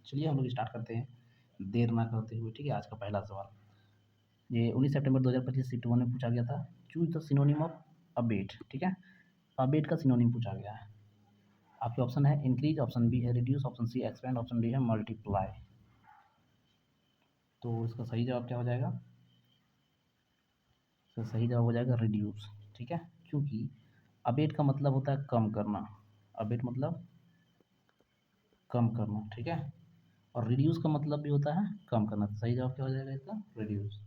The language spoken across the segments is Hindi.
चलिए हम लोग स्टार्ट करते हैं देर ना करते हुए। ठीक है, आज का पहला सवाल ये 19 सितंबर 2025 शिफ्ट 1 में पूछा गया था। Choose the synonym of abate. ठीक है, अबेट का सिनोनिम पूछा गया है। आपके ऑप्शन है इंक्रीज, ऑप्शन बी है reduce, option C expand, option D है मल्टीप्लाई। तो इसका सही जवाब क्या हो जाएगा? इसका सही जवाब हो जाएगा रिड्यूस। ठीक है, क्योंकि अबेट का मतलब होता है कम करना। अबेट मतलब कम करना। ठीक है, और रिड्यूस का मतलब भी होता है कम करना। तो सही जवाब क्या हो जाएगा इसका? रिड्यूस।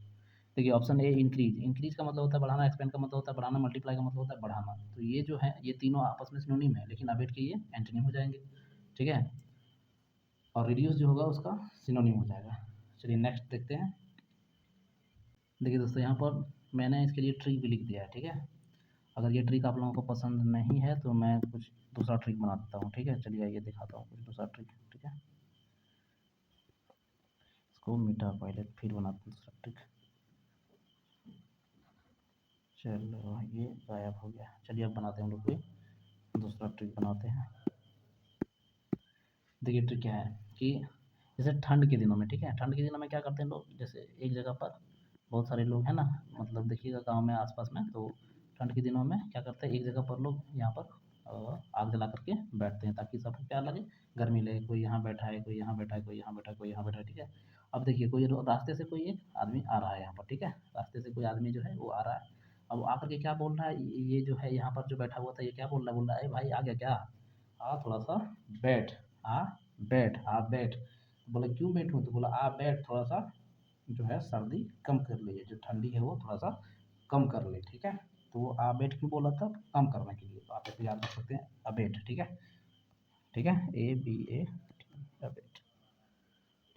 देखिए ऑप्शन ए इंक्रीज, इंक्रीज का मतलब होता है बढ़ाना, एक्सपेंड का मतलब होता है बढ़ाना, मल्टीप्लाई का मतलब होता है बढ़ाना। तो ये जो है ये तीनों आपस में सिनोनिम है, लेकिन अबेट के ये एंटोनिम हो जाएंगे। ठीक है, और रिड्यूस जो होगा उसका सिनोनिम हो जाएगा। चलिए नेक्स्ट देखते हैं। देखिए दोस्तों, यहाँ पर मैंने इसके लिए ट्रिक भी लिख दिया है। ठीक है, अगर ये ट्रिक आप लोगों को पसंद नहीं है तो मैं कुछ दूसरा ट्रिक बना देता हूँ। ठीक है, चलिए आइए दिखाता हूँ कुछ दूसरा ट्रिक। ठीक है, इसको मिटा पहले फिर बनाते हैं दूसरा ट्रिक। चलो ये गायब हो गया। चलिए अब बनाते हैं हम लोग कोई दूसरा ट्रिक बनाते हैं। देखिए ट्रिक क्या है कि जैसे ठंड के दिनों में, ठीक है, ठंड के दिनों में क्या करते हैं लोग, जैसे एक जगह पर बहुत सारे लोग हैं ना, मतलब देखिएगा गांव में आसपास में, तो ठंड के दिनों में क्या करते हैं एक जगह पर लोग यहाँ पर आग जला करके बैठते हैं ताकि सबको क्या लगे, गर्मी लगे। कोई यहाँ बैठा है, कोई यहाँ बैठा है, कोई यहाँ बैठा है, कोई यहाँ बैठा है। ठीक है, अब देखिए कोई रास्ते से कोई एक आदमी आ रहा है यहाँ पर। ठीक है, रास्ते से कोई आदमी जो है वो आ रहा है। अब वो आकर के क्या बोल रहा है, ये जो है यहाँ पर जो बैठा हुआ था ये क्या बोल रहा है, बोल रहा है भाई आ गया क्या, आ थोड़ा सा बैठ, आ बैठ, आ बैठ। बोला क्यों बैठूं, तो बोला आ बैठ, थोड़ा सा जो है सर्दी कम कर ले, जो ठंडी है वो थोड़ा सा कम कर ले। ठीक है, तो वो आ बैठ क्यों बोला था, कम करने के लिए। तो आप ऐसे याद रख सकते हैं अबेट। ठीक है, ठीक है, ABA अबेट।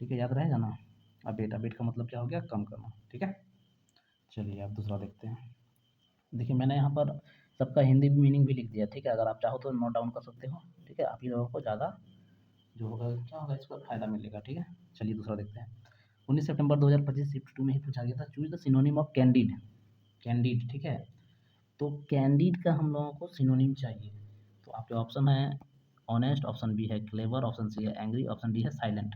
ठीक है, याद रहेगा ना। अबेट, अबेट का मतलब क्या हो गया, कम करना। ठीक है, चलिए अब दूसरा देखते हैं। देखिए मैंने यहाँ पर सबका हिंदी मीनिंग भी लिख दिया। ठीक है, अगर आप चाहो तो नोट डाउन कर सकते हो। ठीक है, आप ही लोगों को ज़्यादा जो होगा क्या होगा, इसका फ़ायदा मिलेगा। ठीक है, चलिए दूसरा देखते हैं। 19 सितंबर 2025 शिफ्ट 2 में ही पूछा गया था। Choose the synonym of candid. Candid, ठीक है, तो कैंडिड का हम लोगों को सिनोनिम चाहिए। तो आपके ऑप्शन है ऑनेस्ट, ऑप्शन बी है क्लेवर, ऑप्शन सी है एंग्री, ऑप्शन डी है साइलेंट।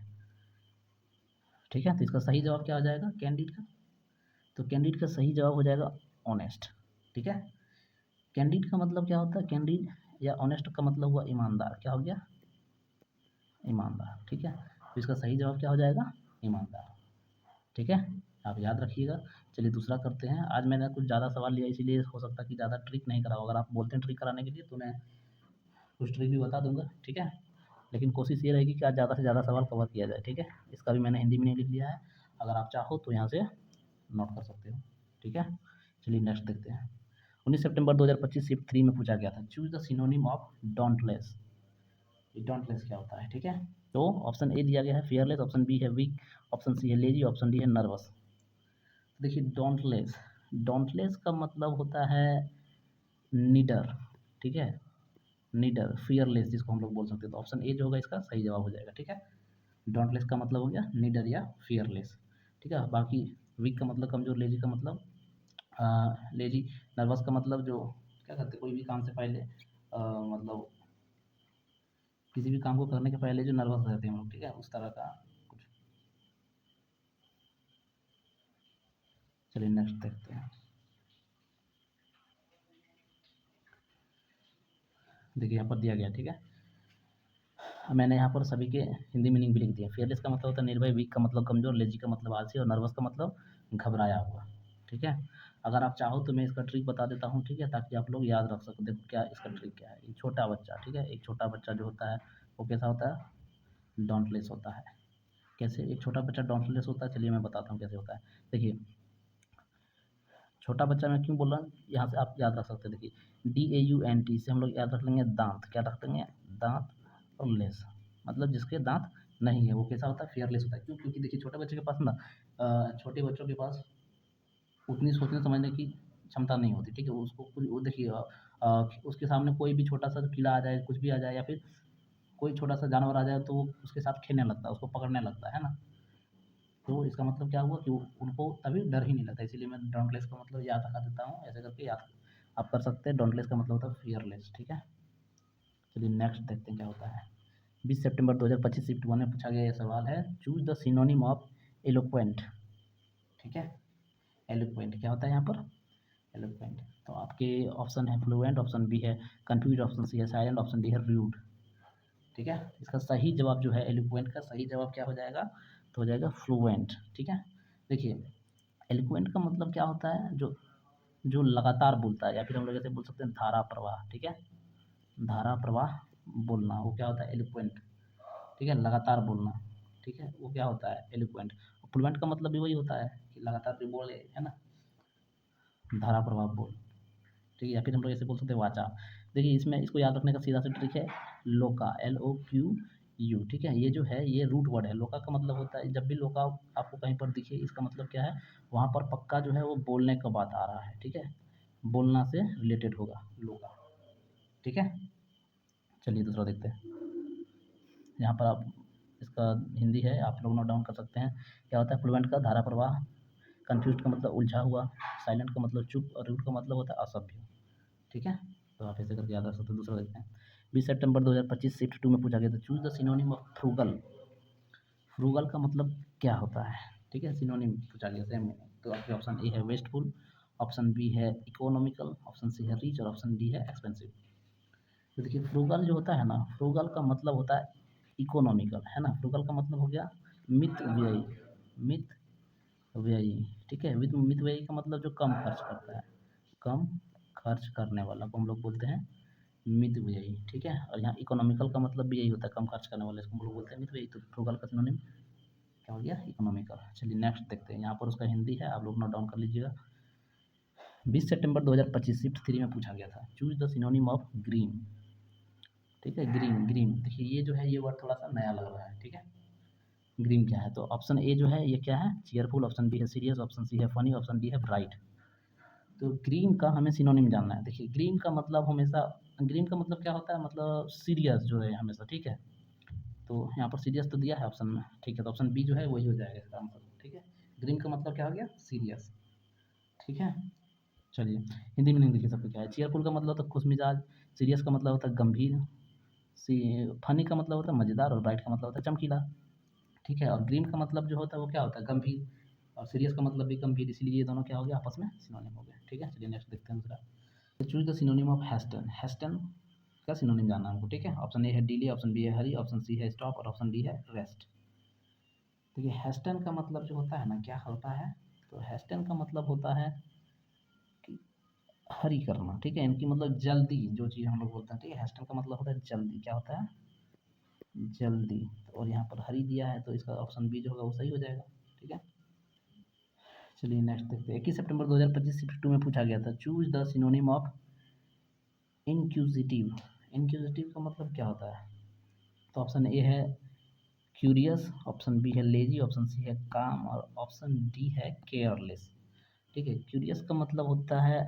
ठीक है, तो इसका सही जवाब क्या हो जाएगा कैंडिड का? तो कैंडिड का सही जवाब हो जाएगा ऑनेस्ट। ठीक है, कैंडिड का मतलब क्या होता है, कैंडिड या ऑनेस्ट का मतलब हुआ ईमानदार। क्या हो गया, ईमानदार। ठीक है, तो इसका सही जवाब क्या हो जाएगा, ईमानदार। ठीक है, आप याद रखिएगा। चलिए दूसरा करते हैं। आज मैंने कुछ ज़्यादा सवाल लिया, इसीलिए हो सकता है कि ज़्यादा ट्रिक नहीं कराओ। अगर आप बोलते हैं ट्रिक कराने के लिए तो मैं कुछ ट्रिक भी बता दूंगा। ठीक है, लेकिन कोशिश ये रहेगी कि आज ज़्यादा से ज़्यादा सवाल कवर किया जाए। ठीक है, इसका भी मैंने हिंदी में नहीं लिख लिया है, अगर आप चाहो तो यहाँ से नोट कर सकते हो। ठीक है, चलिए नेक्स्ट देखते हैं। 19 सितंबर 2025 शिफ्ट 3 में पूछा गया था। Choose the synonym of डोंटलेस। ये डोंटलेस क्या होता है? ठीक है, तो ऑप्शन ए दिया गया है फियरलेस, ऑप्शन बी है वीक, ऑप्शन सी है लेजी, ऑप्शन डी है नर्वस। देखिए डोंटलेस, डोंटलेस का मतलब होता है निडर। ठीक है, निडर, फियरलेस जिसको हम लोग बोल सकते हैं। तो ऑप्शन ए जो होगा इसका सही जवाब हो जाएगा। ठीक है, डोंटलेस का मतलब हो गया निडर या फियरलेस। ठीक है, बाकी वीक का मतलब कमजोर, लेजी का मतलब लेजी, नर्वस का मतलब जो क्या करते हैं कोई भी काम से पहले मतलब किसी भी काम को करने के पहले जो नर्वस रहते हैं हम लोग। ठीक है, उस तरह का कुछ। चलिए नेक्स्ट देखते हैं। देखिए यहाँ पर दिया गया। ठीक है, मैंने यहाँ पर सभी के हिंदी मीनिंग भी लिख दिया। फियरलेस का मतलब होता है निर्भय, वीक का मतलब कमजोर, लेजी का मतलब आलसी और नर्वस का मतलब घबराया हुआ। ठीक है, अगर आप चाहो तो मैं इसका ट्रिक बता देता हूँ। ठीक है, ताकि आप लोग याद रख सको। देखो क्या इसका ट्रिक क्या है। एक छोटा बच्चा, ठीक है, एक छोटा बच्चा जो होता है वो कैसा होता है, डोंटलेस होता है। कैसे एक छोटा बच्चा डोंटलेस होता है, चलिए मैं बताता हूँ कैसे होता है। देखिए छोटा बच्चा मैं क्यों बोल रहा हूँ, यहाँ से आप याद रख सकते हैं। देखिए DAUNT से हम लोग याद रख लेंगे दांत। क्या रख लेंगे, दांत, और लेस मतलब जिसके दांत नहीं है वो कैसा होता है, फियरलेस होता है। क्यों, क्योंकि देखिए छोटे बच्चे के पास ना छोटे बच्चों के पास उतनी सोचने समझने की क्षमता नहीं होती। ठीक है, उसको कुछ वो देखिए उसके सामने कोई भी छोटा सा कीड़ा आ जाए, कुछ भी आ जाए, या फिर कोई छोटा सा जानवर आ जाए तो वो उसके साथ खेलने लगता है, उसको पकड़ने लगता है ना। तो इसका मतलब क्या हुआ कि उनको तभी डर ही नहीं लगता। इसीलिए मैं डोंटलेस का मतलब याद रखा देता हूँ, ऐसे करके याद आप कर सकते हैं। डोंटलेस का मतलब होता है फियरलेस। ठीक है, चलिए नेक्स्ट देखते हैं क्या होता है। 20 सितंबर 2025 शिफ्ट 1 में पूछा गया ये सवाल है, choose the synonym of eloquent. ठीक है, एलोक्वेंट क्या होता है यहाँ पर, एलोक्वेंट। तो आपके ऑप्शन है फ्लुएंट, ऑप्शन बी है कंफ्यूज, ऑप्शन सी है साइलेंट, ऑप्शन डी है रूड। ठीक है, इसका सही जवाब जो है एलोक्वेंट का सही जवाब क्या हो जाएगा, तो हो जाएगा फ्लुएंट। ठीक है, देखिए एलोक्वेंट का मतलब क्या होता है, जो जो लगातार बोलता है, या फिर हम लोग ऐसे बोल सकते हैं धारा प्रवाह। ठीक है, धारा प्रवाह बोलना, वो क्या होता है एलोक्वेंट। ठीक है, लगातार बोलना। ठीक है, वो क्या होता है एलोक्वेंट। फ्लुएंट का मतलब भी वही होता है कि लगातार भी बोले, है ना, धारा प्रवाह बोल। ठीक है, या फिर हम लोग ऐसे बोल सकते हैं वाचा। देखिए इसमें इसको याद रखने का सीधा सा ट्रिक है, लोका, LOQU। ठीक है, ये जो है ये रूट वर्ड है। लोका का मतलब होता है, जब भी लोका आपको कहीं पर दिखे, इसका मतलब क्या है, वहाँ पर पक्का जो है वो बोलने का बात आ रहा है। ठीक है, बोलना से रिलेटेड होगा लोका। ठीक है, चलिए दूसरा देखते हैं। यहाँ पर आप इसका हिंदी है, आप लोग नोट डाउन कर सकते हैं। क्या होता है फ्लुएंट का, धारा प्रवाह। कन्फ्यूज का मतलब उलझा हुआ। साइलेंट का मतलब चुप, और रूड का मतलब होता है असभ्य। ठीक है, तो आप ऐसे करके याद रख सकते हैं। दूसरा देखते हैं, 20 सितंबर 2025 शिफ्ट 2 में पूछा गया था, choose the synonym of frugal. Frugal का मतलब क्या होता है। ठीक है, सिनोनिम पूछा गया सेम मीनिंग। तो आपके ऑप्शन ए है वेस्टफुल, ऑप्शन बी है इकोनॉमिकल, ऑप्शन सी है रिच, और ऑप्शन डी है एक्सपेंसिव। तो देखिए फ्रूगल जो होता है ना, फ्रूगल का मतलब होता है इकोनॉमिकल, है ना। फ्रूगल का मतलब हो गया मित व्ययी, मित व्ययी। ठीक है, विद मित व्ययी का मतलब जो कम खर्च करता है, कम खर्च करने वाला को हम लोग बोलते हैं मित व्ययी। ठीक है, और यहाँ इकोनॉमिकल का मतलब भी यही होता है, कम खर्च करने वाले, इसको हम लोग बोलते हैं मित व्ययी। तो फ्रूगल का सिनोनिम क्या हो गया, इकोनॉमिकल। चलिए नेक्स्ट देखते हैं, यहाँ पर उसका हिंदी है, आप लोग नोट डाउन कर लीजिएगा। 20 सितंबर 2025 शिफ्ट 3 में पूछा गया था, choose the synonym of green. ठीक है, ग्रीन, ग्रीन देखिए ये जो है ये वर्ड थोड़ा सा नया लग रहा है। ठीक है, ग्रीन क्या है, तो ऑप्शन ए जो है ये क्या है, चीयरफुल, ऑप्शन बी है सीरियस, ऑप्शन सी है फनी, ऑप्शन डी है ब्राइट। तो ग्रीन का हमें सिनोनिम जानना है। देखिए ग्रीन का मतलब हमेशा, ग्रीन का मतलब क्या होता है, मतलब सीरियस जो है हमेशा। ठीक है, तो यहाँ पर सीरियस तो दिया है ऑप्शन में। ठीक है, तो ऑप्शन बी जो है वही हो जाएगा इसका आंसर। ठीक है, ग्रीन का मतलब क्या हो गया, सीरियस। ठीक है, चलिए हिंदी में नहीं देखिए सबको क्या है। चीयरफुल का मतलब होता है खुश मिजाज, सीरियस का मतलब होता है गंभीर, सी फनी का मतलब होता है मज़ेदार, और ब्राइट का मतलब होता है चमकीला। ठीक है, और ग्रीन का मतलब जो होता है वो क्या होता है, गंभीर, और सीरियस का मतलब भी गंभीर, इसलिए ये दोनों क्या हो गया आपस में सिनोनिम हो गए। ठीक है, चलिए नेक्स्ट देखते हैं दूसरा। Choose the synonym of hasten. Hasten का सिनोनिम जानना है हमको। ठीक है, ऑप्शन ए है डीले, ऑप्शन बी है हरी, ऑप्शन सी है स्टॉप, और ऑप्शन डी है रेस्ट। देखिए हेस्टन का मतलब जो होता है ना, क्या होता है, तो हेस्टन का मतलब होता है कि हरी करना। ठीक है, इनकी मतलब जल्दी, जो चीज़ हम लोग बोलते हैं। ठीक है, हेस्टन का मतलब होता है जल्दी, क्या होता है, जल्दी। और यहाँ पर हरी दिया है, तो इसका ऑप्शन बी जो होगा वो सही हो जाएगा। ठीक है, चलिए नेक्स्ट देखते हैं। 21 सितंबर 2025 शिफ्ट 2 में पूछा गया था, choose the synonym of inquisitive. Inquisitive का मतलब क्या होता है, तो ऑप्शन ए है क्यूरियस, ऑप्शन बी है लेजी, ऑप्शन सी है काम, और ऑप्शन डी है केयरलेस। ठीक है, क्यूरियस का मतलब होता है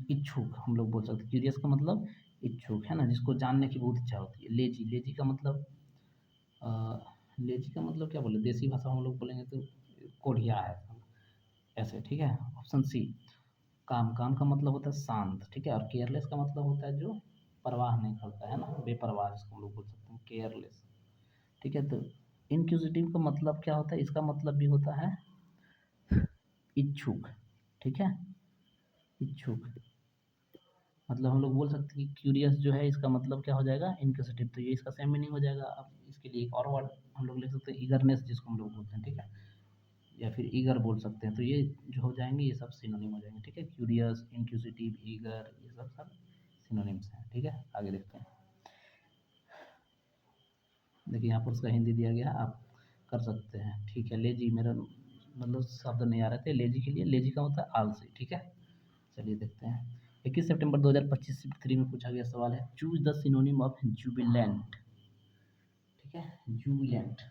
इच्छुक, हम लोग बोल सकते हैं। क्यूरियस का मतलब इच्छुक, है ना, जिसको जानने की बहुत इच्छा होती है। लेजी, लेजी का मतलब लेजी का मतलब क्या बोले, देसी भाषा में हम लोग बोलेंगे तो कोढ़िया है ऐसे। ठीक है, ऑप्शन सी काम, काम का मतलब होता है शांत। ठीक है, और केयरलेस का मतलब होता है जो परवाह नहीं करता है ना, बेपरवाह, जिसको हम लोग बोल सकते हैं केयरलेस। ठीक है, तो इनक्यूजिटिव का मतलब क्या होता है, इसका मतलब भी होता है इच्छुक। ठीक है, इच्छुक, मतलब हम लोग बोल सकते हैं कि क्यूरियस जो है इसका मतलब क्या हो जाएगा, इनक्यूजिटिव। तो ये इसका सेम मीनिंग हो जाएगा। अब इसके लिए एक और वर्ड हम लोग लिख सकते हैं ईगरनेस, जिसको हम लोग बोलते हैं। ठीक है, या फिर ईगर बोल सकते हैं। तो ये जो हो जाएंगे ये सब सिनोनिम हो जाएंगे। ठीक है, क्यूरियस, इनक्यूजिटिव, ईगर, ये सब सब सिनोनिम्स हैं। ठीक है, आगे देखते हैं। देखिए यहाँ पर उसका हिंदी दिया गया है, आप कर सकते हैं। ठीक है, लेजी, मेरा मतलब शब्द नहीं आ रहे थे लेजी के लिए। लेजी का होता है आलसी। ठीक है, चलिए देखते हैं। 21 सितंबर 2025 शिफ्ट 3 में पूछा गया सवाल है, choose the synonym of Jubilant. ठीक है, जुबिलेंट,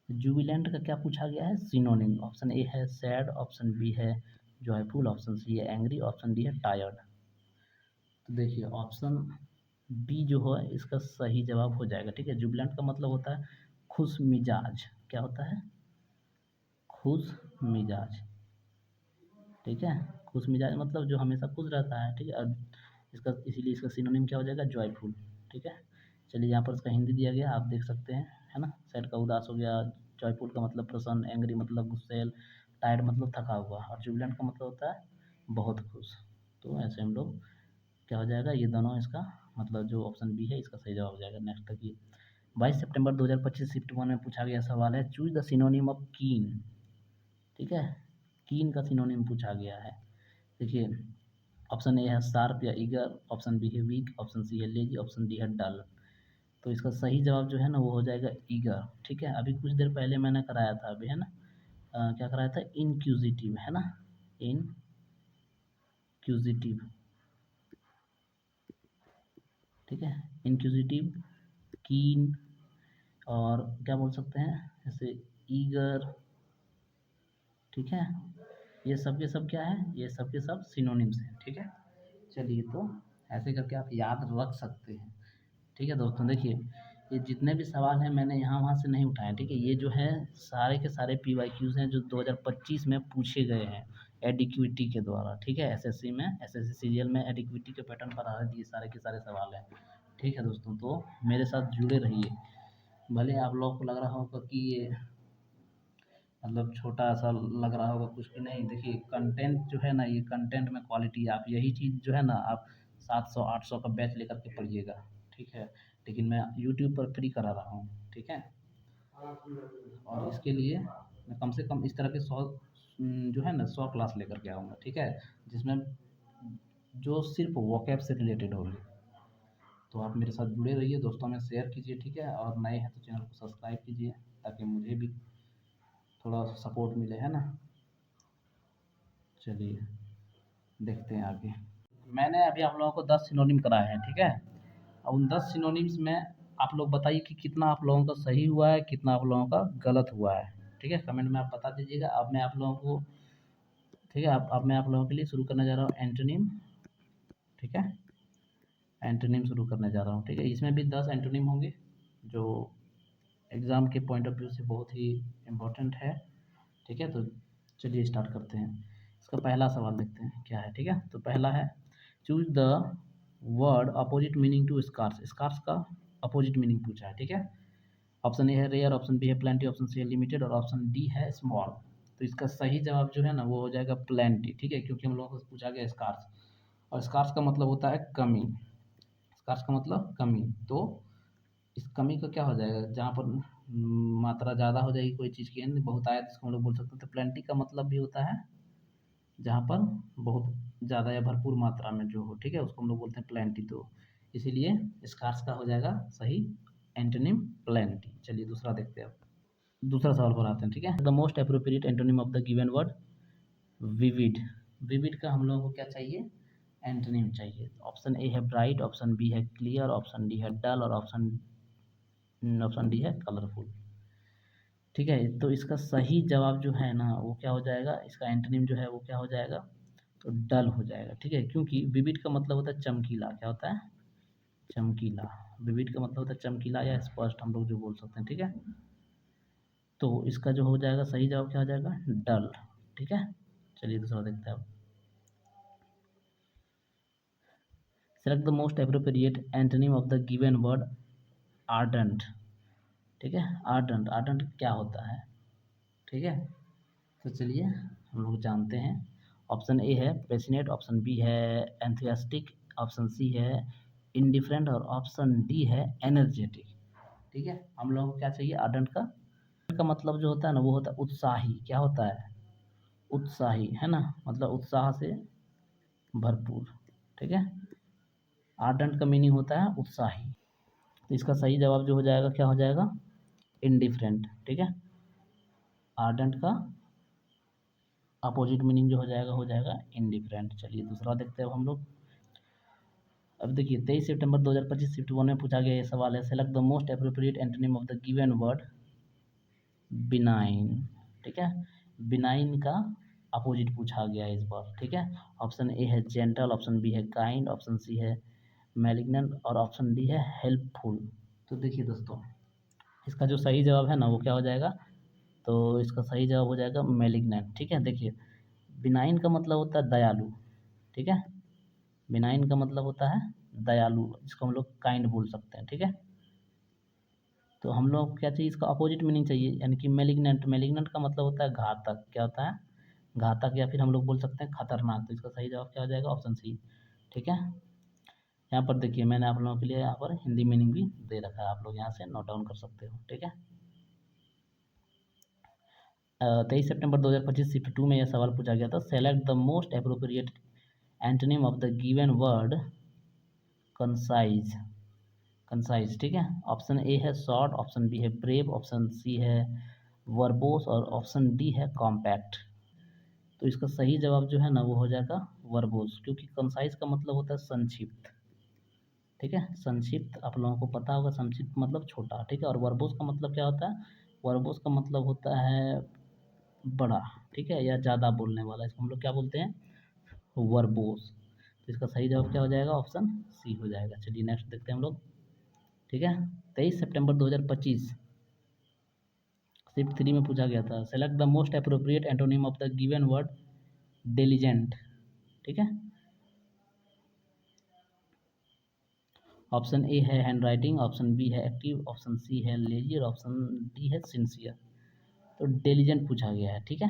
जुबिलेंट का क्या पूछा गया है सिनोनिम। ऑप्शन ए है सैड, ऑप्शन बी है जॉयफुल, ऑप्शन सी है एंग्री, ऑप्शन डी है टायर्ड। तो देखिए ऑप्शन बी जो है इसका सही जवाब हो जाएगा। ठीक है, जुबिलेंट का मतलब होता है खुश मिजाज। क्या होता है, खुश मिजाज। ठीक है, खुश मिजाज मतलब जो हमेशा खुश रहता है। ठीक है, और इसका इसीलिए इसका सिनोनिम क्या हो जाएगा, जॉयफुल। ठीक है, चलिए यहाँ पर इसका हिंदी दिया गया, आप देख सकते हैं, है ना। सैड का उदास हो गया, जॉयफुल का मतलब प्रसन्न, एंग्री मतलब गुस्सैल, टायर्ड मतलब थका हुआ, और जुबिलेंट का मतलब होता है बहुत खुश। तो ऐसे हम लोग क्या हो जाएगा, ये दोनों इसका मतलब जो ऑप्शन बी है इसका सही जवाब हो जाएगा। नेक्स्ट तक 22 सितंबर 2025 शिफ्ट 1 में पूछा गया सवाल है, चूज द सिनोनिम ऑफ कीन। ठीक है, कीन का सिनोनिम पूछा गया है। देखिए, ऑप्शन ए है शार्प या ईगर, ऑप्शन बी है वीक, ऑप्शन सी है लेजी, ऑप्शन डी है डल। तो इसका सही जवाब जो है ना वो हो जाएगा ईगर। ठीक है, अभी कुछ देर पहले मैंने कराया था, अभी है ना, क्या कराया था, इनक्यूजिटिव, है ना, इनक्यूजिटिव। ठीक है, इनक्यूजिटिव, कीन, और क्या बोल सकते हैं जैसे ईगर। ठीक है, ये सब के सब क्या है, ये सब के सब सिनोनिम्स हैं। ठीक है, चलिए तो ऐसे करके आप याद रख सकते हैं। ठीक है दोस्तों, देखिए ये जितने भी सवाल हैं मैंने यहाँ वहाँ से नहीं उठाए। ठीक है, ये जो है सारे के सारे PYQs हैं जो 2025 में पूछे गए हैं एडिक्विटी के द्वारा। ठीक है, एसएससी में, एसएससी सीरियल में एडिक्विटी के पैटर्न पर आधारित ये सारे के सारे सवाल हैं। ठीक है दोस्तों, तो मेरे साथ जुड़े रहिए। भले आप लोगों को लग रहा होगा कि ये मतलब छोटा सा लग रहा होगा कुछ, भी नहीं। देखिए कंटेंट जो है ना, ये कंटेंट में क्वालिटी, आप यही चीज़ जो है ना आप 700 800 का बैच लेकर के पढ़िएगा। ठीक है, लेकिन मैं यूट्यूब पर फ्री करा रहा हूँ। ठीक है, और इसके लिए मैं कम से कम इस तरह के 100 जो है ना 100 क्लास लेकर के आऊँगा। ठीक है, जिसमें जो सिर्फ वोकैब से रिलेटेड होगी। तो आप मेरे साथ जुड़े रहिए, दोस्तों में शेयर कीजिए। ठीक है, और नए हैं तो चैनल को सब्सक्राइब कीजिए ताकि मुझे भी थोड़ा सपोर्ट मिले, है ना। चलिए देखते हैं आगे। मैंने अभी आप लोगों को 10 सिनोनिम कराए हैं। ठीक है, और उन 10 सिनोनिम्स में आप लोग बताइए कि कितना आप लोगों का सही हुआ है, कितना आप लोगों का गलत हुआ है। ठीक है, कमेंट में आप बता दीजिएगा। अब मैं आप लोगों को, ठीक है, अब मैं आप लोगों के लिए शुरू करने जा रहा हूँ एंटोनिम। ठीक है, एंटोनिम शुरू करने जा रहा हूँ। ठीक है, इसमें भी 10 एंटोनिम होंगे जो एग्ज़ाम के पॉइंट ऑफ व्यू से बहुत ही इम्पोर्टेंट है। ठीक है, तो चलिए स्टार्ट करते हैं। इसका पहला सवाल देखते हैं क्या है। ठीक है, तो पहला है, choose the word opposite meaning to scarce. Scarce का अपोजिट मीनिंग पूछा है। ठीक है, ऑप्शन ए है रेयर, ऑप्शन बी है प्लेंटी, ऑप्शन सी है लिमिटेड, और ऑप्शन डी है स्मॉल। तो इसका सही जवाब जो है ना वो हो जाएगा प्लेंटी। ठीक है, क्योंकि हम लोगों को पूछा गया स्कार्स, और स्कार्स का मतलब होता है कमी। स्कार्स का मतलब कमी, तो इस कमी का क्या हो जाएगा, जहाँ पर मात्रा ज़्यादा हो जाएगी कोई चीज़ की, यानी बहुत आया, जिसको हम लोग बोल सकते हैं। तो प्लेंटी का मतलब भी होता है जहाँ पर बहुत ज़्यादा या भरपूर मात्रा में जो हो। ठीक है, उसको हम लोग बोलते हैं प्लेंटी। तो इसीलिए स्कार्स का हो जाएगा सही एंटोनिम प्लेंटी। चलिए दूसरा देखते हैं। अब दूसरा सवाल पर आते हैं। ठीक है, the most appropriate antonym of the given word vivid. Vivid का हम लोगों को क्या चाहिए, एंटोनिम चाहिए। ऑप्शन ए है ब्राइट, ऑप्शन बी है क्लियर, ऑप्शन डी है डल, और ऑप्शन ऑप्शन डी है कलरफुल। ठीक है, तो इसका सही जवाब जो है ना वो क्या हो जाएगा, इसका एंटोनिम जो है वो क्या हो जाएगा, तो डल हो जाएगा। ठीक है, क्योंकि विविड का मतलब होता है चमकीला। क्या होता है, चमकीला। विविड का मतलब होता है चमकीला या स्पष्ट, हम लोग जो बोल सकते हैं। ठीक है, तो इसका जो हो जाएगा सही जवाब क्या हो जाएगा, डल। ठीक है, चलिए दूसरा देखते हैं अब। Select the most appropriate antonym of the given word ardent. ठीक है, आर्डेंट, आर्डेंट क्या होता है। ठीक है, तो चलिए हम लोग जानते हैं। ऑप्शन ए है पैशनेट, ऑप्शन बी है एंथुसियास्टिक, ऑप्शन सी है इंडिफरेंट, और ऑप्शन डी है एनर्जेटिक। ठीक है, हम लोगों को क्या चाहिए, आर्डेंट का मतलब जो होता है ना वो होता है उत्साही। क्या होता है, उत्साही, है ना, मतलब उत्साह से भरपूर। ठीक है, आर्डेंट का मीनिंग होता है उत्साही। तो इसका सही जवाब जो हो जाएगा क्या हो जाएगा, इनडिफरेंट। ठीक है, आर्डेंट का अपोजिट मीनिंग जो हो जाएगा इनडिफरेंट। चलिए दूसरा देखते हैं अब हम लोग। अब देखिए 23 सितंबर 2025 शिफ्ट 1 में पूछा गया ये सवाल है, select the most appropriate antonym of the given word benign. ठीक है, बिनाइन का अपोजिट पूछा गया है इस बार। ठीक है, ऑप्शन ए है जेंटल, ऑप्शन बी है काइंड, ऑप्शन सी है मैलिग्नेंट, और ऑप्शन डी है हेल्पफुल। तो देखिए दोस्तों, इसका जो सही जवाब है ना वो क्या हो जाएगा, तो इसका सही जवाब हो जाएगा मैलिग्नेंट। ठीक है, देखिए बिनाइन का मतलब होता है दयालु। ठीक है, बिनाइन का मतलब होता है दयालु, जिसको हम लोग काइंड बोल सकते हैं। ठीक है, तो हम लोग को क्या चाहिए, इसका अपोजिट मीनिंग चाहिए, यानी कि मैलिग्नेंट। मैलिग्नेंट का मतलब होता है घातक। क्या होता है? घातक, या फिर हम लोग बोल सकते हैं खतरनाक। तो इसका सही जवाब क्या हो जाएगा? Option C. ठीक है, यहाँ पर देखिए मैंने आप लोगों के लिए यहाँ पर हिंदी मीनिंग भी दे रखा है, आप लोग यहाँ से नोट डाउन कर सकते हो। ठीक है, 23 सितंबर 2025 शिफ्ट 2 में यह सवाल पूछा गया था, select the most appropriate antonym of the given word concise. Concise, ठीक है। ऑप्शन ए है शॉर्ट, ऑप्शन बी है ब्रेव, ऑप्शन सी है वर्बोस और ऑप्शन डी है कॉम्पैक्ट। तो इसका सही जवाब जो है ना वो हो जाएगा वर्बोस, क्योंकि कंसाइज का मतलब होता है संक्षिप्त। ठीक है, संक्षिप्त आप लोगों को पता होगा, संक्षिप्त मतलब छोटा। ठीक है, और वर्बोस का मतलब क्या होता है? वर्बोस का मतलब होता है बड़ा। ठीक है, या ज़्यादा बोलने वाला, इसको हम लोग क्या बोलते हैं? वर्बोस। तो इसका सही जवाब क्या हो जाएगा? ऑप्शन सी हो जाएगा। चलिए नेक्स्ट देखते हैं हम लोग। ठीक है, 23 सितंबर 2025 शिफ्ट 3 में पूछा गया था, select the most appropriate antonym of the given word diligent. ठीक है, ऑप्शन ए है हैंड राइटिंग, ऑप्शन बी है एक्टिव, ऑप्शन सी है लेजी और ऑप्शन डी है सिंसियर। तो डिलीजेंट पूछा गया है। ठीक है,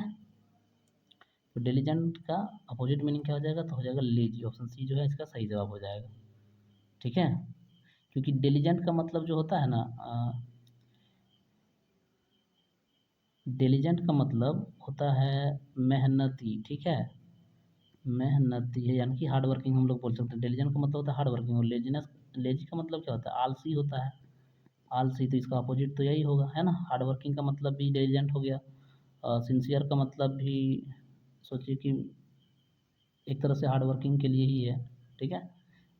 तो डिलीजेंट का अपोजिट मीनिंग क्या हो जाएगा? तो हो जाएगा लेजी। ऑप्शन सी जो है इसका सही जवाब हो जाएगा। ठीक है, क्योंकि डिलीजेंट का मतलब जो होता है ना, डिलीजेंट का मतलब होता है मेहनती। ठीक है, मेहनती है, यानी कि हार्ड वर्किंग हम लोग बोल सकते हैं। डिलीजेंट का मतलब होता है हार्ड वर्किंग, और लेजीनेस, लेजी का मतलब क्या होता है? आलसी होता है। आलसी, तो इसका अपोजिट तो यही होगा, है ना। हार्ड वर्किंग का मतलब भी डिलीजेंट हो गया। सिंसियर का मतलब भी सोचिए कि एक तरह से हार्ड वर्किंग के लिए ही है। ठीक है,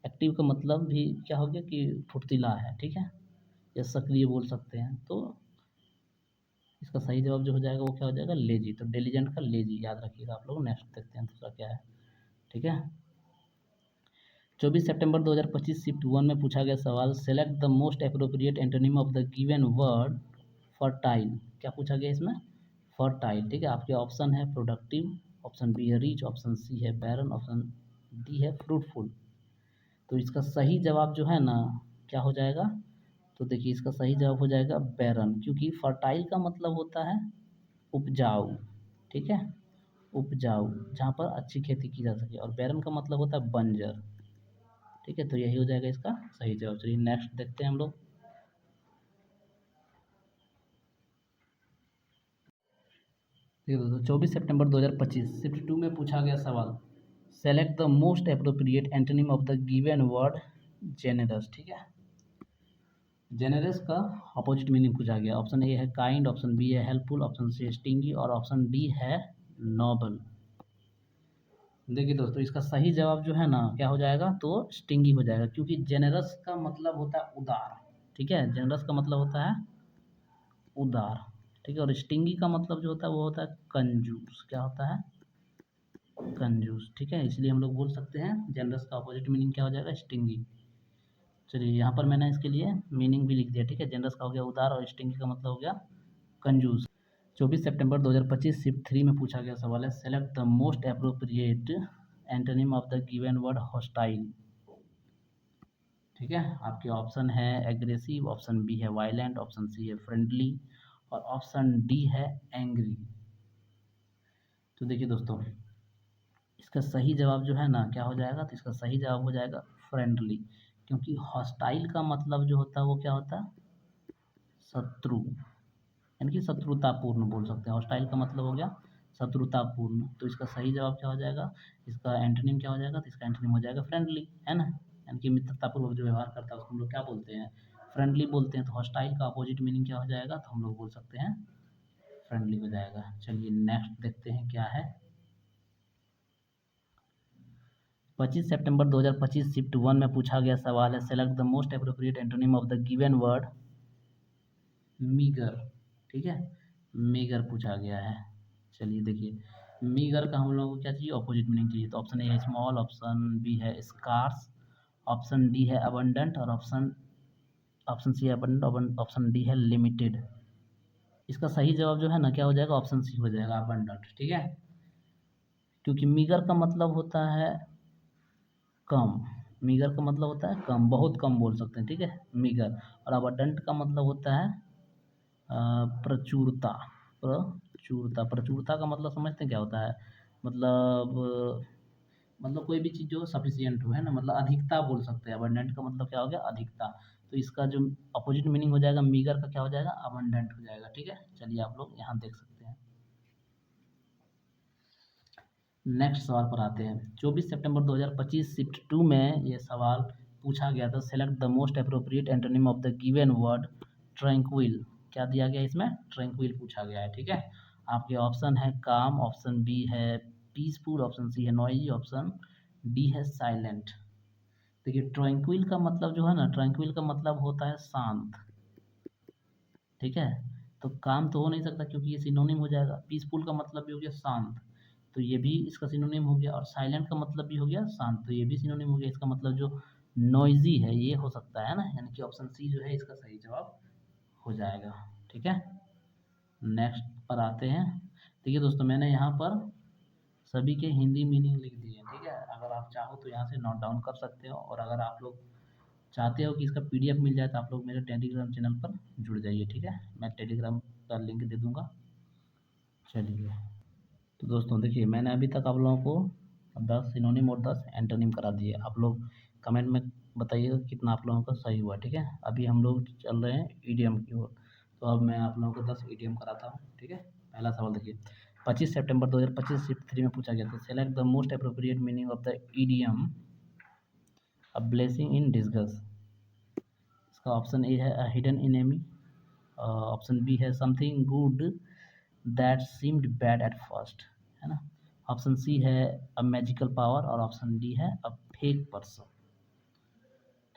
एक्टिव का मतलब भी क्या हो गया कि फुर्तीला है। ठीक है, या सक्रिय बोल सकते हैं। तो इसका सही जवाब जो हो जाएगा वो क्या हो जाएगा? लेजी। तो डिलीजेंट का लेजी याद रखिएगा आप लोग। नेक्स्ट देखते हैं दूसरा क्या है। ठीक है, 24 सितंबर 2025 शिफ्ट 1 में पूछा गया सवाल, select the most appropriate antonym of the given word fertile. क्या पूछा गया इसमें? फर्टाइल। ठीक है, आपके ऑप्शन है प्रोडक्टिव, ऑप्शन बी है रिच, ऑप्शन सी है बैरन, ऑप्शन डी है फ्रूटफुल। तो इसका सही जवाब जो है ना क्या हो जाएगा? तो देखिए इसका सही जवाब हो जाएगा बैरन, क्योंकि फर्टाइल का मतलब होता है उपजाऊ। ठीक है, उपजाऊ, जहाँ पर अच्छी खेती की जा सके, और बैरन का मतलब होता है बंजर। ठीक है, तो यही हो जाएगा इसका सही जवाब। चलिए नेक्स्ट देखते हैं हम लोग। ठीक है दोस्तों, 24 सितंबर 2025 शिफ्ट 2 में पूछा गया सवाल, select the most appropriate antonym of the given word generous. ठीक है, जेनरस का अपोजिट मीनिंग पूछा गया। ऑप्शन ए है काइंड, ऑप्शन बी है हेल्पफुल, ऑप्शन सी है स्टिंगी और ऑप्शन डी है नोबल। देखिए दोस्तों, इसका सही जवाब जो है ना क्या हो जाएगा? तो स्टिंगी हो जाएगा, क्योंकि जेनरस का मतलब होता है उदार। ठीक है, जेनरस का मतलब होता है उदार। ठीक है, और स्टिंगी का मतलब जो होता है वो होता है कंजूस। क्या होता है? कंजूस। ठीक है, इसलिए हम लोग बोल सकते हैं जेनरस का अपोजिट मीनिंग क्या हो जाएगा? स्टिंगी। चलिए यहाँ पर मैंने इसके लिए मीनिंग भी लिख दिया। ठीक है, जेनरस का हो गया उदार और स्टिंगी का मतलब हो गया कंजूस। 24 सितंबर 2025 शिफ्ट 3 में पूछा गया सवाल है, select the most appropriate antonym of the given word hostile. ठीक है, आपके ऑप्शन है एग्रेसिव, ऑप्शन बी है वायलेंट, ऑप्शन सी है फ्रेंडली और ऑप्शन डी है एंग्री। तो देखिए दोस्तों, इसका सही जवाब जो है ना क्या हो जाएगा? तो इसका सही जवाब हो जाएगा फ्रेंडली, क्योंकि हॉस्टाइल का मतलब जो होता है वो क्या होता है? शत्रु, यानी कि शत्रुतापूर्ण बोल सकते हैं। हॉस्टाइल का मतलब हो गया शत्रुतापूर्ण। तो इसका सही जवाब क्या हो जाएगा? इसका एंटोनिम क्या हो जाएगा? तो इसका एंटोनिम हो जाएगा फ्रेंडली, है ना। यानी कि मित्रतापूर्वक जो व्यवहार करता है उसको हम लोग क्या बोलते हैं? फ्रेंडली बोलते हैं। तो हॉस्टाइल का अपोजिट मीनिंग क्या हो जाएगा? तो हम लोग बोल सकते हैं फ्रेंडली हो जाएगा। चलिए नेक्स्ट देखते हैं क्या है। 25 सितंबर 2025 शिफ्ट 1 में पूछा गया सवाल है, select the most appropriate antonym of the given word meagre. ठीक है, मीगर पूछा गया है। चलिए देखिए, मीगर का हम लोगों को क्या चाहिए? ऑपोजिट मीनिंग चाहिए। तो ऑप्शन ए है स्मॉल, ऑप्शन बी है स्कार्स, ऑप्शन डी है अबंडेंट और ऑप्शन ऑप्शन सी है अबंडेंट, ऑप्शन डी है लिमिटेड। इसका सही जवाब जो है ना क्या हो जाएगा? ऑप्शन सी हो जाएगा अबंडेंट। ठीक है, क्योंकि मीगर का मतलब होता है कम। मीगर का मतलब होता है कम, बहुत कम बोल सकते हैं। ठीक है, मीगर। और अबंडेंट का मतलब होता है प्रचुरता। प्रचुरता, प्रचुरता का मतलब समझते हैं क्या होता है? मतलब कोई भी चीज़ जो सफिशिएंट हो, है ना? मतलब अधिकता बोल सकते हैं। अबंडेंट का मतलब क्या हो गया? अधिकता। तो इसका जो अपोजिट मीनिंग हो जाएगा मीगर का, क्या हो जाएगा? अबंडेंट हो जाएगा, ठीक है? चलिए आप लोग यहाँ देख सकते हैं। नेक्स्ट सवाल पर आते हैं। 24 सितंबर 2025 शिफ्ट 2 में ये सवाल पूछा गया था। Select the most appropriate antonym of the given word tranquil. क्या दिया गया इसमें? ट्रैंक्विल पूछा गया है, ठीक है? आपके ऑप्शन है काम, ऑप्शन बी है पीसफुल, ऑप्शन सी है नॉइजी, ऑप्शन डी है साइलेंट। देखिए ट्रैंक्विल का मतलब जो है ना, ट्रैंक्विल का मतलब होता है शांत, ठीक है? तो काम तो हो नहीं सकता क्योंकि ये सिनोनिम हो जाएगा। पीसफुल का मतलब भी हो गया शांत, तो ये भी इसका सिनोनिम हो गया। और साइलेंट का मतलब भी हो गया शांत, तो ये भी सिनोनिम हो गया। इसका मतलब जो नॉइज़ी है ये हो सकता है ना, यानी कि ऑप्शन सी जो है इसका सही जवाब हो जाएगा, ठीक है? नेक्स्ट पर आते हैं। देखिए दोस्तों, मैंने यहाँ पर सभी के हिंदी मीनिंग लिख दिए हैं, ठीक है? अगर आप चाहो तो यहाँ से नोट डाउन कर सकते हो, और अगर आप लोग चाहते हो कि इसका पीडीएफ मिल जाए तो आप लोग मेरे टेलीग्राम चैनल पर जुड़ जाइए, ठीक है? मैं टेलीग्राम का लिंक दे दूँगा। चलिए, तो दोस्तों देखिए, मैंने अभी तक आप लोगों को 10 सिनोनिम और 10 एंटोनिम करा दिए। आप लोग कमेंट में बताइएगा कितना आप लोगों का सही हुआ, ठीक है? अभी हम लोग चल रहे हैं ईडीएम की ओर। तो अब मैं आप लोगों को 10 ईडीएम कराता हूँ, ठीक है? पहला सवाल देखिए, 25 सितंबर 2025 शिफ्ट 3 में पूछा गया था। Select the most appropriate meaning of the idiom a blessing in disguise. इसका ऑप्शन ए है a hidden enemy, option B है something good that seemed bad at first, है ना? ऑप्शन सी है अ मैजिकल पावर, और ऑप्शन डी है अ फेक पर्सन।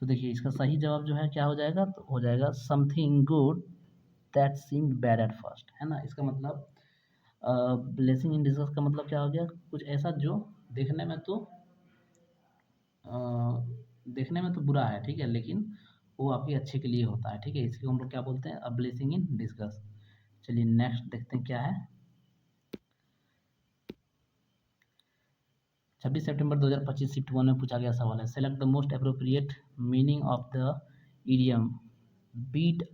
तो देखिए इसका सही जवाब जो है क्या हो जाएगा? तो हो जाएगा something good that seemed bad at first, है ना? इसका मतलब ब्लेसिंग इन डिस्गस का मतलब क्या हो गया? कुछ ऐसा जो देखने में तो अ, देखने में तो बुरा है, ठीक है? लेकिन वो आपके अच्छे के लिए होता है, ठीक है? इसको हम लोग क्या बोलते हैं? A blessing in disguise. चलिए नेक्स्ट देखते हैं क्या है। 26 सितंबर 2025 शिफ्ट 1 में पूछा गया सवाल है। Select the most appropriate meaning of the idiom beat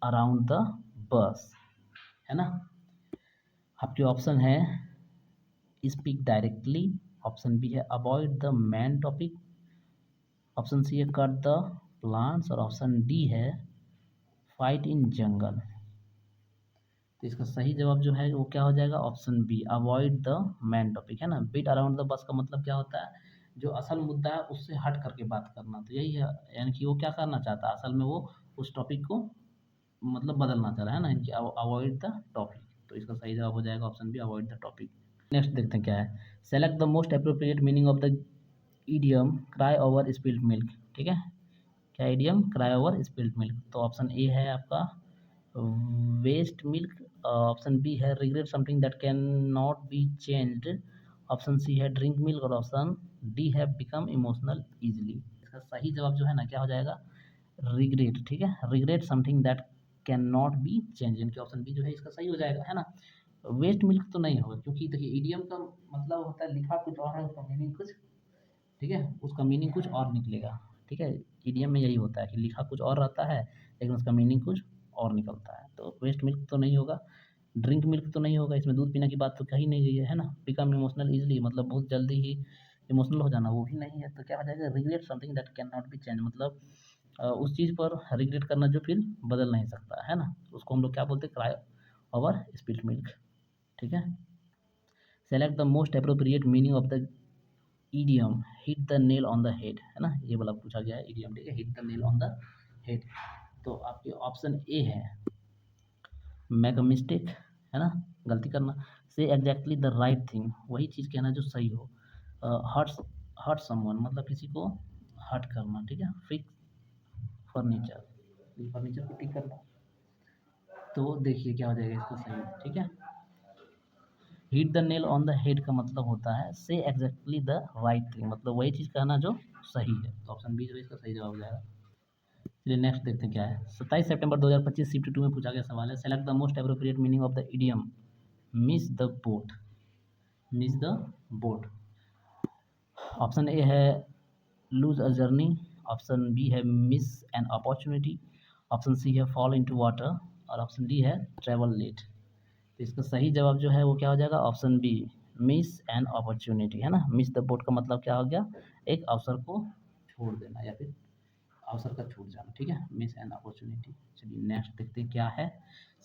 around the bush, है ना? आपके ऑप्शन है स्पीक डायरेक्टली, ऑप्शन बी है avoid the main topic, option C है कट द प्लांट्स, और ऑप्शन डी है फाइट इन जंगल। तो इसका सही जवाब जो है वो क्या हो जाएगा? Option B avoid the main topic, है ना? बीट अराउंड द बस का मतलब क्या होता है? जो असल मुद्दा है उससे हट करके बात करना, तो यही है। यानी कि वो क्या करना चाहता है असल में? वो उस टॉपिक को मतलब बदलना चाह रहा है ना, यानी कि अवॉइड द टॉपिक। तो इसका सही जवाब हो जाएगा option B avoid the topic. Next देखते हैं क्या है। Select the most appropriate meaning of the idiom cry over spilled milk, ठीक है? क्या idiom? Cry over spilled milk. तो ऑप्शन ए है आपका वेस्ट मिल्क, ऑप्शन बी है regret something that can not be changed, option C है ड्रिंक मिल्क, और ऑप्शन डी है बिकम इमोशनल इजीली। इसका सही जवाब जो है ना क्या हो जाएगा? रिग्रेट, ठीक है? Regret something that can not B change, इनके ऑप्शन बी जो है इसका सही हो जाएगा, है ना? वेस्ट मिल्क तो नहीं होगा, क्योंकि देखिए ईडियम का मतलब होता है लिखा कुछ और है, उसका मीनिंग कुछ, ठीक है? उसका मीनिंग कुछ और निकलेगा, ठीक है? ईडीएम में यही होता है कि लिखा कुछ और रहता है लेकिन उसका मीनिंग कुछ और निकलता है। तो वेस्ट मिल्क तो नहीं होगा, ड्रिंक मिल्क तो नहीं होगा, इसमें दूध पीने की बात तो कही नहीं गई है ना? बिकम इमोशनल ईज़िली मतलब बहुत जल्दी ही इमोशनल हो जाना, वो भी नहीं है। तो क्या हो जाएगा? Regret something that can not B change, मतलब उस चीज़ पर रिग्रेट करना जो फिर बदल नहीं सकता, है ना? उसको हम लोग क्या बोलते हैं? क्राई ओवर स्पिल्ड मिल्क, ठीक है? Select the most appropriate meaning of the idiom hit the nail on the head, है ना? ये वाला पूछा गया है ईडियम, ठीक है? Hit the nail on the head. तो आपके ऑप्शन ए है मेक अ मिस्टेक, है ना? गलती करना। से एग्जैक्टली द राइट थिंग, वही चीज़ कहना जो सही हो। हर्ट हर्ट समवन मतलब किसी को हर्ट करना, ठीक है? फिक्स फर्नीचर, फर्नीचर को ठीक करना। तो देखिए क्या हो जाएगा इसका सही, ठीक है? Hit the nail on the head का मतलब होता है से एग्जैक्टली द राइट थिंग, मतलब वही चीज़ कहना जो सही है। तो ऑप्शन बी जो है इसका सही जवाब हो जाएगा। चलिए नेक्स्ट देखते हैं क्या है। 27 सितंबर 2025 शिफ्ट 2 में पूछा गया सवाल है। Select the most appropriate meaning of the idiom miss the boat. Miss the boat, option A है lose a journey, option B है miss an opportunity, option C है फॉल इनटू वाटर, और ऑप्शन डी है ट्रैवल लेट। तो इसका सही जवाब जो है वो क्या हो जाएगा, option B, miss an opportunity, है ना। मिस द बोट का मतलब क्या हो गया, एक अवसर को छोड़ देना या फिर अवसर का छूट जाना, ठीक है, मिस एन अपॉर्चुनिटी। चलिए नेक्स्ट देखते हैं क्या है।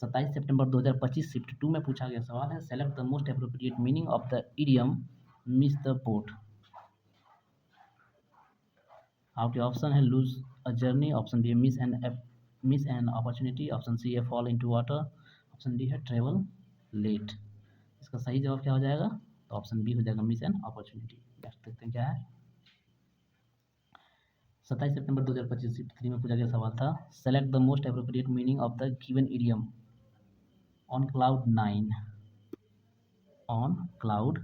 27 सितंबर 2025 शिफ्ट 2 में पूछा गया सवाल है, select the most appropriate meaning of the idiom miss the boat. आपके ऑप्शन है lose a journey, option B है miss an opportunity, option C है fall into water, option D है ट्रेवल लेट। इसका सही जवाब क्या हो जाएगा, तो ऑप्शन बी हो जाएगा मिस एन अपॉर्चुनिटी। नेक्स्ट देखते हैं क्या है। 27 सितंबर 2025 शिफ्ट 3 में पूछा गया सवाल था, select the most appropriate meaning of the given idiom on cloud 9। On cloud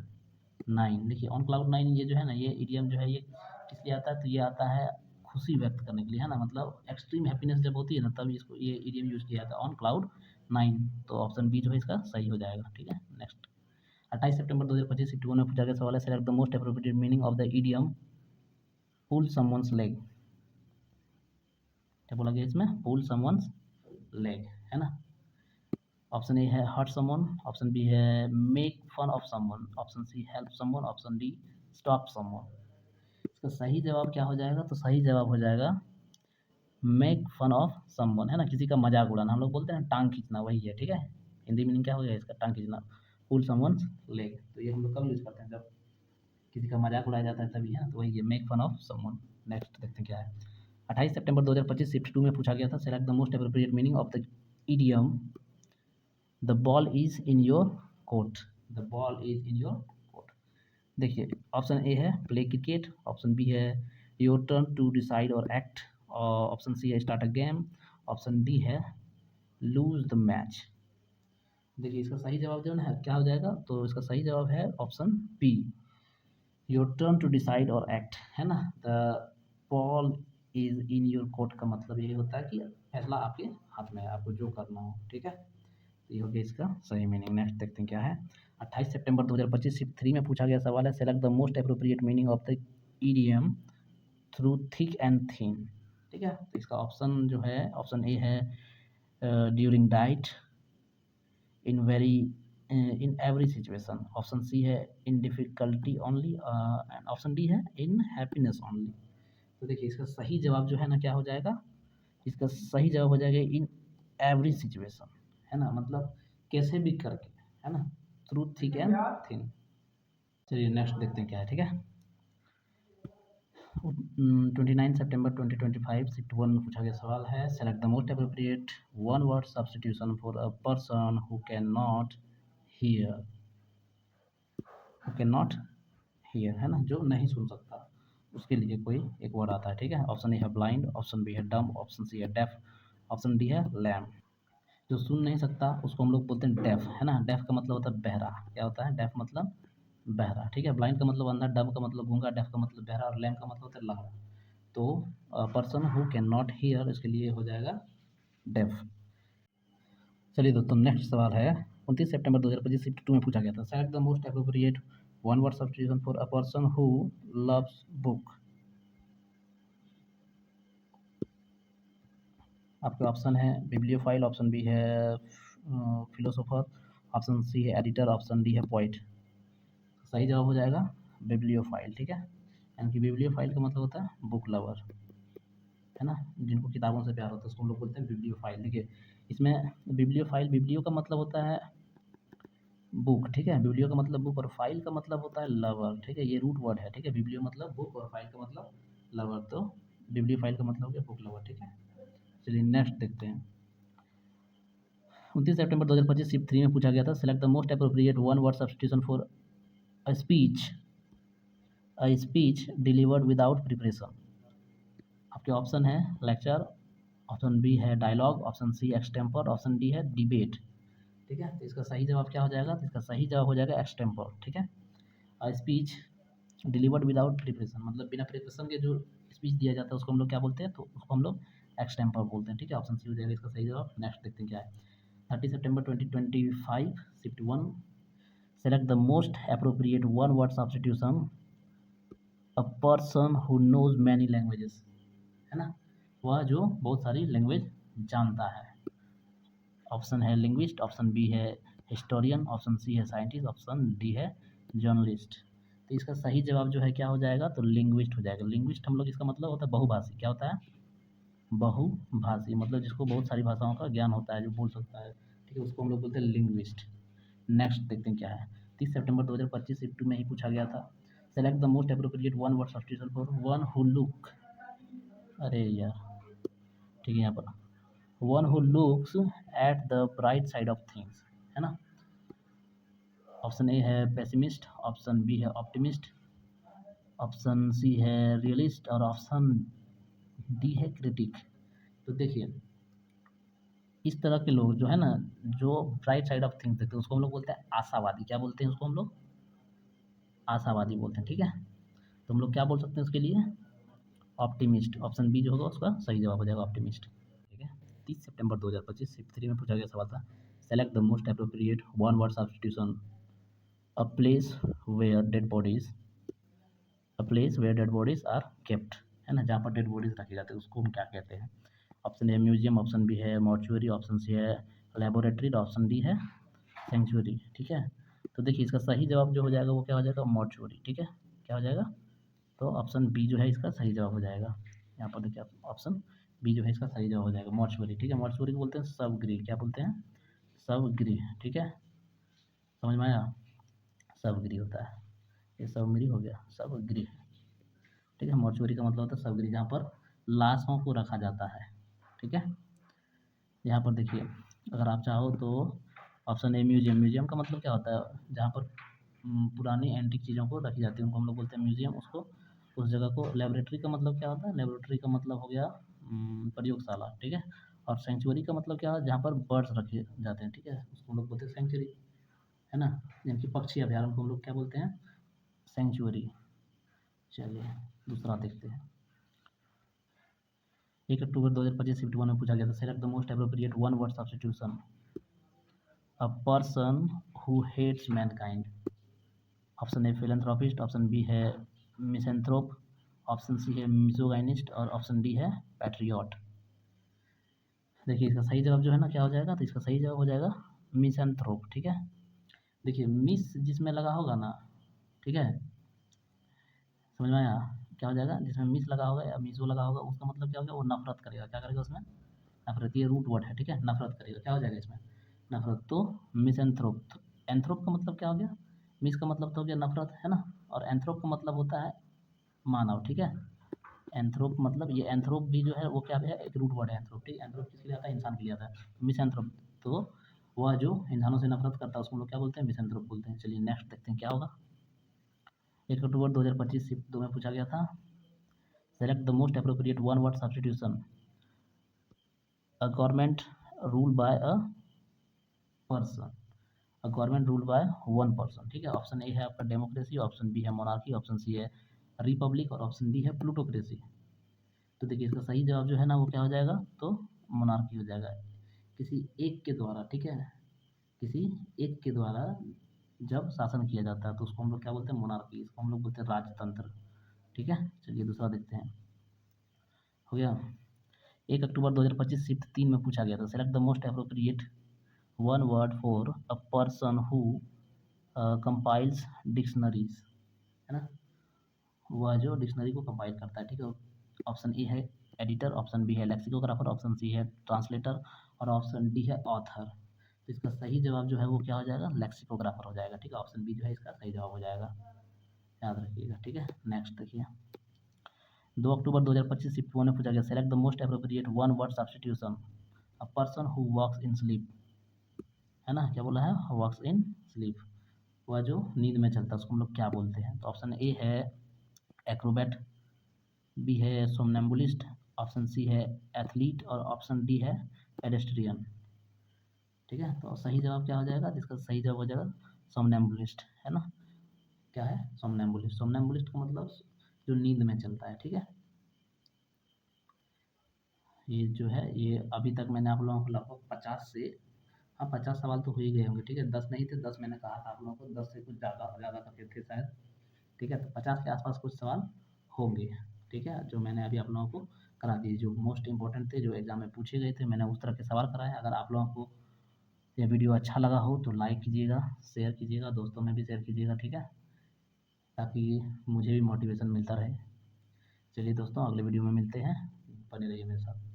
9, देखिए ऑन क्लाउड 9 ये जो है ना, ये इडियम जो है ये किस लिए आता है, तो ये आता है खुशी व्यक्त करने के लिए, है ना, मतलब एक्सट्रीम हैप्पीनेस जब होती है ना तब इसको ये इडियम यूज़ किया जाता है, ऑन क्लाउड 9। तो ऑप्शन बी जो है इसका सही हो जाएगा, ठीक है। नेक्स्ट 28 सितंबर 2025 शिफ्ट 1 में पूछा गया सवाल है, select the most appropriate meaning of the idiom pull someone's leg. क्या बोला गया इसमें, पुल समवन्स लेग, है ना। ऑप्शन ए है हर्ट समवन, ऑप्शन बी है make fun of someone, option C help someone, option D stop someone. इसका सही जवाब क्या हो जाएगा, तो सही जवाब हो जाएगा मेक फन ऑफ समवन, है ना, किसी का मजाक उड़ाना, हम लोग बोलते हैं टांग खींचना, वही है, ठीक है। हिंदी मीनिंग क्या हो गया इसका, टांग खींचना, पुल समवन्स लेग। तो ये हम लोग कब यूज़ करते हैं, जब किसी का मजाक उड़ाया जाता है तभी, है ना, तो वही है make fun of someone. Next देखते हैं क्या है। 28 सितंबर 2025 शिफ्ट 2 में पूछा गया था, select the most appropriate meaning of the idiom the ball is in your court. The ball is in your court. देखिए ऑप्शन ए है प्ले क्रिकेट, ऑप्शन बी है योर टर्न टू डिसाइड और एक्ट, ऑप्शन सी है start a game, option D है लूज द मैच। देखिए इसका सही जवाब जो है क्या हो जाएगा, तो इसका सही जवाब है option B, your turn to decide और एक्ट, है ना। The ball is in your court का मतलब ये होता है कि फैसला आपके हाथ में है, आपको जो करना हो, ठीक है। तो ये हो गया इसका सही मीनिंग। नेक्स्ट देखते हैं क्या है। 28 सितंबर 2025 शिफ्ट 3 में पूछा गया सवाल है, select the most appropriate meaning of the idiom through thick and thin. ठीक है, तो इसका ऑप्शन जो है, ऑप्शन ए है during diet, in very in every situation, option C है in difficulty only, and option D है इन हैप्पीनेस ओनली। तो देखिए इसका सही जवाब जो है ना क्या हो जाएगा, इसका सही जवाब हो जाएगा इन एवरी सिचुएशन, है ना, मतलब कैसे भी करके, है ना, थ्रू थिक एंड थिन। चलिए नेक्स्ट देखते हैं क्या है, ठीक है। 29 सितंबर 2025 शिफ्ट 1 में पूछा गया सवाल है, select the most appropriate one word substitution for a person who can not here. Who can not here, है ना, जो नहीं सुन सकता, उसके लिए कोई एक वर्ड आता है, ठीक है। ऑप्शन ए है ब्लाइंड, ऑप्शन बी है डम, ऑप्शन सी है डेफ, ऑप्शन डी है लैम। जो सुन नहीं सकता उसको हम लोग बोलते हैं डेफ, है ना। डेफ का मतलब होता है बहरा, क्या होता है डेफ मतलब बहरा, ठीक है। ब्लाइंड का मतलब अंधा, डम का मतलब गूंगा, डेफ का मतलब बहरा, और लैम का मतलब होता है लंगड़ा। तो person who can not here, इसके लिए हो जाएगा डेफ। चलिए दोस्तों नेक्स्ट सवाल है, 29 सितंबर 2025 शिफ्ट 2 में पूछा गया था, select the most appropriate one word substitution for a person who loves book. आपके ऑप्शन है बिब्लियोफाइल, ऑप्शन बी है फिलोसोफर, ऑप्शन सी है एडिटर, ऑप्शन डी है पोइट। सही जवाब हो जाएगा बिब्लियोफाइल, ठीक है। यानी कि बिब्लियोफाइल का मतलब होता है बुक लवर, है ना, जिनको किताबों से प्यार होता है उसको हम लोग बोलते हैं बिब्लियोफाइल। देखिए इसमें बिब्लियोफाइल, बिब्लियो का मतलब होता है बुक, ठीक है, बिब्लियो का मतलब बुक, और फाइल का मतलब होता है लवर, ठीक है, ये रूट वर्ड है, ठीक है। बिब्लियो मतलब बुक और फाइल का मतलब लवर, तो बिब्लियोफाइल का मतलब हो गया बुक लवर, ठीक है। चलिए नेक्स्ट देखते हैं। 29 सितंबर 2025 शिफ्ट 3 में पूछा गया था, select the most appropriate one word substitution for a speech delivered without preparation. आपके ऑप्शन है लेक्चर, ऑप्शन बी है dialogue, option C extempore, option D है डिबेट। ठीक है, तो इसका सही जवाब क्या हो जाएगा, तो इसका सही जवाब हो जाएगा एक्सटेम्पर, ठीक है। स्पीच डिलीवर्ड विदाउट प्रिपरेशन मतलब बिना प्रिपरेशन के जो स्पीच दिया जाता है उसको हम लोग क्या बोलते हैं, तो उसको हम लोग एक्सटेम्पर बोलते हैं, ठीक है। ऑप्शन सी हो जाएगा इसका सही जवाब। नेक्स्ट देखते हैं क्या है। 30 सितंबर 2025 shift 1, select the most appropriate one word substitution a person who knows many languages, है ना, वह जो बहुत सारी लैंग्वेज जानता है। ऑप्शन है लिंग्विस्ट, ऑप्शन बी है हिस्टोरियन, ऑप्शन सी है साइंटिस्ट, ऑप्शन डी है जर्नलिस्ट। तो इसका सही जवाब जो है क्या हो जाएगा, तो लिंग्विस्ट हो जाएगा। लिंग्विस्ट हम लोग इसका मतलब होता है बहुभाषी, क्या होता है, बहुभाषी, मतलब जिसको बहुत सारी भाषाओं का ज्ञान होता है, जो बोल सकता है, ठीक है, उसको हम लोग बोलते हैं लिंग्विस्ट। नेक्स्ट देखते हैं क्या है। 30 सितंबर 2025 शिफ्ट 2 में ही पूछा गया था। Select the most appropriate one word substitution for one who look, अरे यार, ठीक है, यहाँ पर one who looks at the bright side of things, है ना। ऑप्शन ए है पेसिमिस्ट, ऑप्शन बी है ऑप्टिमिस्ट, ऑप्शन सी है रियलिस्ट और ऑप्शन डी है क्रिटिक। तो देखिए, इस तरह के लोग जो है ना, जो ब्राइट साइड ऑफ थिंग्स देखते हैं, उसको हम लोग बोलते हैं आशावादी। क्या बोलते हैं उसको हम लोग, आशावादी बोलते हैं, ठीक है। तो हम लोग क्या बोल सकते हैं उसके लिए, ऑप्टिमिस्ट। ऑप्शन बी जो होगा उसका सही जवाब हो जाएगा ऑप्टिमिस्ट, ठीक है। 30 सितंबर 2025 शिफ्ट 3 में पूछा गया सवाल था। Select the most appropriate one word substitution, a place where dead bodies, a place where dead bodies are kept, है ना, जहाँ पर डेड बॉडीज रखी जाती है उसको हम क्या कहते हैं। Option A museum, option B है मॉर्चुअरी, ऑप्शन सी है लेबोरेटरी, ऑप्शन डी है सेंचुरी, ठीक है। तो देखिए, इसका सही जवाब जो हो जाएगा वो क्या हो जाएगा, मॉर्चुअरी, ठीक है। क्या हो जाएगा, तो ऑप्शन बी जो है इसका सही जवाब हो जाएगा। यहाँ पर देखिए, ऑप्शन बी जो है इसका सही जवाब हो जाएगा, मॉर्चुअरी, ठीक है। मॉर्चुअरी को बोलते हैं सबगृह, क्या बोलते हैं, सबगृह, ठीक है। समझ में आया, सबगृह होता है, ये सबगृह हो गया, सबगृह, ठीक है। मॉर्चुअरी का मतलब होता है सबगृह, जहाँ पर लाशों को रखा जाता है, ठीक है। यहाँ पर देखिए, अगर आप चाहो तो ऑप्शन ए म्यूजियम, म्यूजियम का मतलब क्या होता है, जहाँ पर पुरानी एंटीक चीज़ों को रखी जाती है उनको हम लोग बोलते हैं म्यूजियम। उसको, उस जगह को, लेबोरेटरी का मतलब क्या होता है, लेबोरेटरी का मतलब हो गया प्रयोगशाला, ठीक है। और सेंचुरी का मतलब क्या है, जहाँ पर बर्ड्स रखे जाते हैं, ठीक है, उसको हम लोग बोलते हैं सेंचुरी, है ना। यानी कि पक्षी अभ्यारण्य को हम लोग क्या बोलते हैं, सेंचुरी। चलिए दूसरा देखते हैं। 1 अक्टूबर 2025 शिफ्ट 1 में पूछा गया था। Select the most appropriate one word substitution, a person who hates mankind. Option A philanthropist, option B है मिसेंथ्रोप, ऑप्शन सी है मिसोगाइनिस्ट और ऑप्शन डी है पैट्रियट। देखिए, इसका सही जवाब जो है ना क्या हो जाएगा, तो इसका सही जवाब हो जाएगा मिसेंथ्रोप, ठीक है। देखिए, मिस जिसमें लगा होगा ना, ठीक है, समझ में आया, क्या हो जाएगा, जिसमें मिस लगा होगा या मिसो लगा होगा, उसका मतलब क्या होगा, वो नफरत करेगा, क्या करेगा उसमें, नफरत, ये रूट वर्ड है, ठीक है, नफरत करेगा, क्या हो जाएगा इसमें, नफरत। तो मिसेंथ्रोप, एंथ्रोप का मतलब क्या हो गया, मिस का मतलब तो हो गया नफरत, है ना, और एंथ्रोप का मतलब होता है मानव, ठीक है। एंथ्रोप मतलब, ये एंथ्रोप भी जो है वो क्या है, एक रूट वर्ड है एंथ्रोप, ठीक है। एंथ्रोप किसके लिए आता है, इंसान के लिए आता है, मिसएंथ्रोप। तो वह जो इंसानों से नफरत करता है उसको हम लोग क्या बोलते हैं, मिसएंथ्रोप बोलते हैं। चलिए नेक्स्ट देखते हैं क्या होगा। 1 अक्टूबर 2025 शिफ्ट 2 में पूछा गया था। Select the most appropriate one word substitution, a government rule by a person, a government rule by one person, ठीक है। ऑप्शन ए है आपका डेमोक्रेसी, ऑप्शन बी है मोनार्की, ऑप्शन सी है रिपब्लिक और ऑप्शन डी है प्लूटोक्रेसी। तो देखिए, इसका सही जवाब जो है ना वो क्या हो जाएगा, तो मोनार्की हो जाएगा। किसी एक के द्वारा, ठीक है, किसी एक के द्वारा जब शासन किया जाता है तो उसको हम लोग क्या बोलते हैं, मोनार्की। इसको हम लोग बोलते हैं राजतंत्र, ठीक है। चलिए दूसरा देखते हैं, हो गया। 1 अक्टूबर 2025 शिफ्ट 3 में पूछा गया था। Select the most appropriate one word for a person who compiles dictionaries, है ना, वह जो डिक्शनरी को कंपाइल करता है, ठीक है। ऑप्शन ए है एडिटर, ऑप्शन बी है लेक्सिकोग्राफर, ऑप्शन सी है ट्रांसलेटर और ऑप्शन डी है ऑथर। तो इसका सही जवाब जो है वो क्या हो जाएगा, लेक्सिकोग्राफर हो जाएगा, ठीक है। ऑप्शन बी जो है इसका सही जवाब हो जाएगा, याद रखिएगा, ठीक है। नेक्स्ट देखिए, 2 अक्टूबर 2025 शिफ्ट 1 में पूछा गया। Select the most appropriate one word substitution, a person who walks in sleep, है ना, क्या बोला है, वॉक्स इन स्लीप, वह जो नींद में चलता है उसको हम लोग क्या बोलते हैं। तो ऑप्शन ए है एक्रोबैट, बी है सोमनैम्बुलिस्ट, ऑप्शन सी है एथलीट और ऑप्शन डी है पेडेस्ट्रियन, ठीक है। तो सही जवाब क्या हो जाएगा, जिसका सही जवाब हो जाएगा सोमनैम्बुलिस्ट, है ना। क्या है, सोमनैम्बुलिस्ट। सोमनैम्बुलिस्ट का मतलब जो नींद में चलता है, ठीक है। ये जो है, ये अभी तक मैंने आप लोगों को लगभग 50 से, हाँ 50 सवाल तो हो ही गए होंगे, ठीक है। 10 नहीं थे, 10 मैंने कहा था आप लोगों को, 10 से कुछ ज़्यादा ज़्यादा करके थे शायद, ठीक है। तो 50 के आसपास कुछ सवाल होंगे, ठीक है, जो मैंने अभी आप लोगों को करा दिए, जो मोस्ट इंपॉर्टेंट थे, जो एग्जाम में पूछे गए थे, मैंने उस तरह के सवाल कराए। अगर आप लोगों को यह वीडियो अच्छा लगा हो तो लाइक कीजिएगा, शेयर कीजिएगा, दोस्तों में भी शेयर कीजिएगा, ठीक है, ताकि मुझे भी मोटिवेशन मिलता रहे। चलिए दोस्तों, अगले वीडियो में मिलते हैं, बने रहिए मेरे साथ।